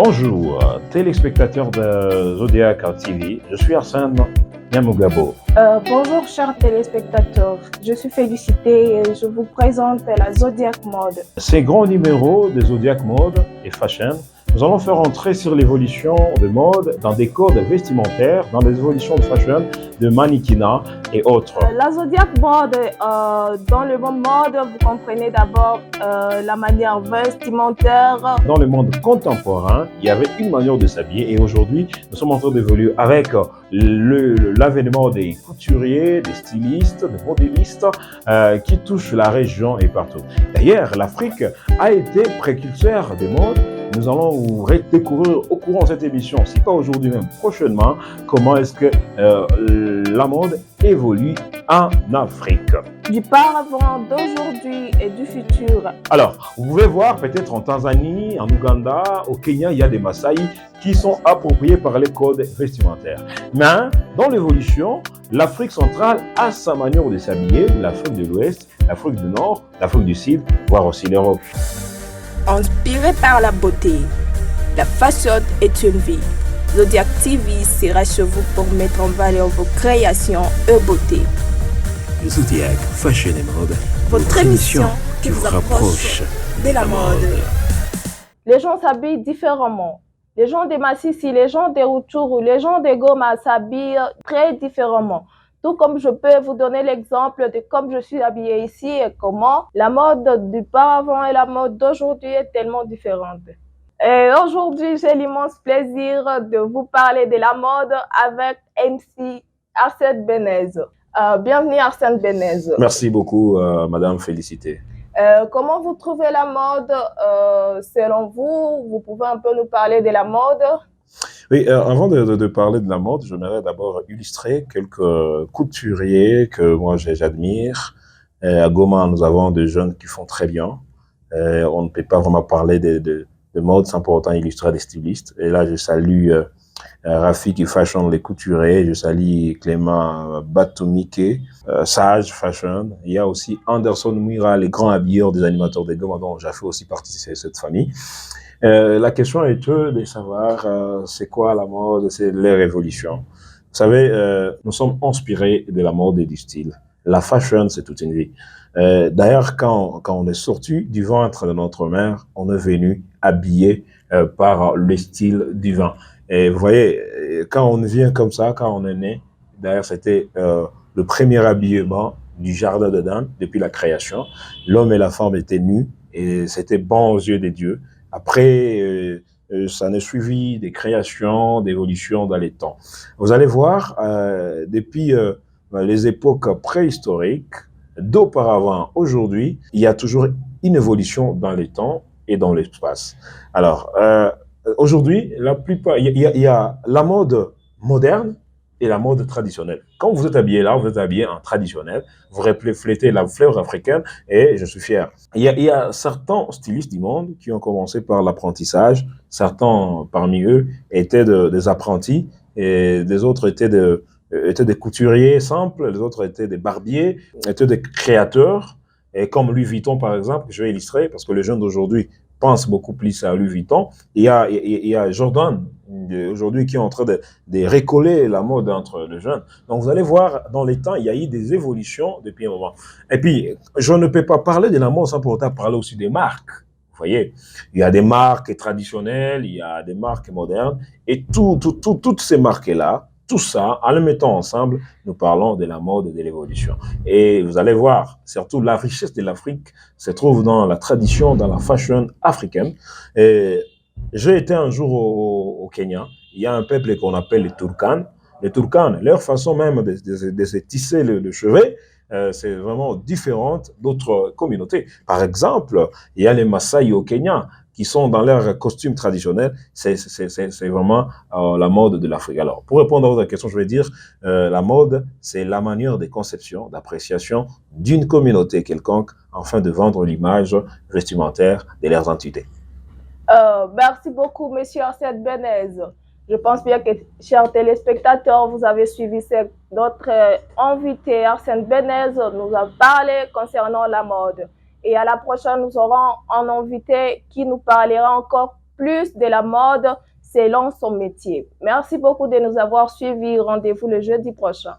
Bonjour, téléspectateurs de Zodiac TV, je suis Arsène Nyamugabo. Bonjour chers téléspectateurs, je suis Félicité et je vous présente la Zodiac Mode. Ces grands numéros de Zodiac Mode et Fashion, nous allons faire entrer sur l'évolution de mode dans des codes vestimentaires, dans les évolutions de fashion, de mannequinat et autres. La Zodiac Mode, dans le monde mode, vous comprenez d'abord la manière vestimentaire. Dans le monde contemporain, il y avait une manière de s'habiller et aujourd'hui, nous sommes en train d'évoluer avec l'avènement des couturiers, des stylistes, des modélistes qui touchent la région et partout. D'ailleurs, l'Afrique a été précurseur des modes. Nous allons vous découvrir au courant de cette émission, si pas aujourd'hui même, prochainement, comment est-ce que la mode évolue en Afrique. Du paravent, d'aujourd'hui et du futur. Alors, vous pouvez voir peut-être en Tanzanie, en Ouganda, au Kenya, il y a des Maasai qui sont appropriés par les codes vestimentaires. Mais dans l'évolution, l'Afrique centrale a sa manière de s'habiller, l'Afrique de l'Ouest, l'Afrique du Nord, l'Afrique du Sud, voire aussi l'Europe. Inspiré par la beauté, la fashion est une vie. Zodiac TV sera chez vous pour mettre en valeur vos créations et beauté. Zodiac Fashion et Mode, Votre émission qui vous rapproche de la mode. Les gens s'habillent différemment. Les gens des Massissi, les gens des Rutshuru, les gens des Goma s'habillent très différemment. Tout comme je peux vous donner l'exemple de comme je suis habillée ici et comment la mode du paravent et la mode d'aujourd'hui est tellement différente. Et aujourd'hui, j'ai l'immense plaisir de vous parler de la mode avec MC Arsène Benez. Bienvenue Arsène Benez. Merci beaucoup, Madame Félicité. Comment vous trouvez la mode selon vous? Vous pouvez un peu nous parler de la mode? Oui, avant de parler de la mode, j'aimerais d'abord illustrer quelques couturiers que moi j'admire. À Goma, nous avons des jeunes qui font très bien. On ne peut pas vraiment parler de mode sans pour autant illustrer des stylistes. Et là, je salue Rafi qui fashion les couturiers. Je salue Clément Batumike, Sage Fashion. Il y a aussi Anderson Mouira, les grands habilleurs des animateurs de Goma, dont j'ai fait aussi partie de cette famille. La question est de savoir c'est quoi la mode, c'est les révolutions. Vous savez, nous sommes inspirés de la mode et du style. La fashion, c'est toute une vie. D'ailleurs, quand on est sorti du ventre de notre mère, on est venu habillé par le style divin. Et vous voyez, quand on vient comme ça, quand on est né, d'ailleurs, c'était le premier habillement du jardin d'Éden depuis la création. L'homme et la femme étaient nus et c'était bon aux yeux des dieux. Après, ça n'est suivi des créations, d'évolutions dans les temps. Vous allez voir, depuis les époques préhistoriques, d'auparavant, aujourd'hui, il y a toujours une évolution dans les temps et dans l'espace. Alors, aujourd'hui, la plupart, il y a la mode moderne et la mode traditionnelle. Quand vous êtes habillé là, vous êtes habillé en traditionnel, vous reflétez la fleur africaine et je suis fier. Il y a certains stylistes du monde qui ont commencé par l'apprentissage. Certains parmi eux étaient des apprentis et les autres étaient des couturiers simples, les autres étaient des barbiers, étaient des créateurs. Et comme Louis Vuitton, par exemple, je vais illustrer parce que les jeunes d'aujourd'hui pensent beaucoup plus à Louis Vuitton. Il y a Jordan aujourd'hui qui est en train de récoller la mode entre les jeunes. Donc vous allez voir, dans les temps, il y a eu des évolutions depuis un moment. Et puis, je ne peux pas parler de la mode sans pour autant parler aussi des marques. Vous voyez, il y a des marques traditionnelles, il y a des marques modernes, et toutes ces marques-là, tout ça, en le mettant ensemble, nous parlons de la mode et de l'évolution. Et vous allez voir, surtout la richesse de l'Afrique se trouve dans la tradition, dans la fashion africaine. Et j'ai été un jour au Kenya. Il y a un peuple qu'on appelle les Turkana. Les Turkana, leur façon même de se tisser le chevet, c'est vraiment différent d'autres communautés. Par exemple, il y a les Maasai au Kenya qui sont dans leur costume traditionnel. C'est vraiment la mode de l'Afrique. Alors, pour répondre à votre question, je vais dire la mode, c'est la manière de conception, d'appréciation d'une communauté quelconque afin de vendre l'image vestimentaire de leurs entités. Merci beaucoup, Monsieur Arsène Benez. Je pense bien que, chers téléspectateurs, vous avez suivi notre invité Arsène Benez nous a parlé concernant la mode. Et à la prochaine, nous aurons un invité qui nous parlera encore plus de la mode selon son métier. Merci beaucoup de nous avoir suivis. Rendez-vous le jeudi prochain.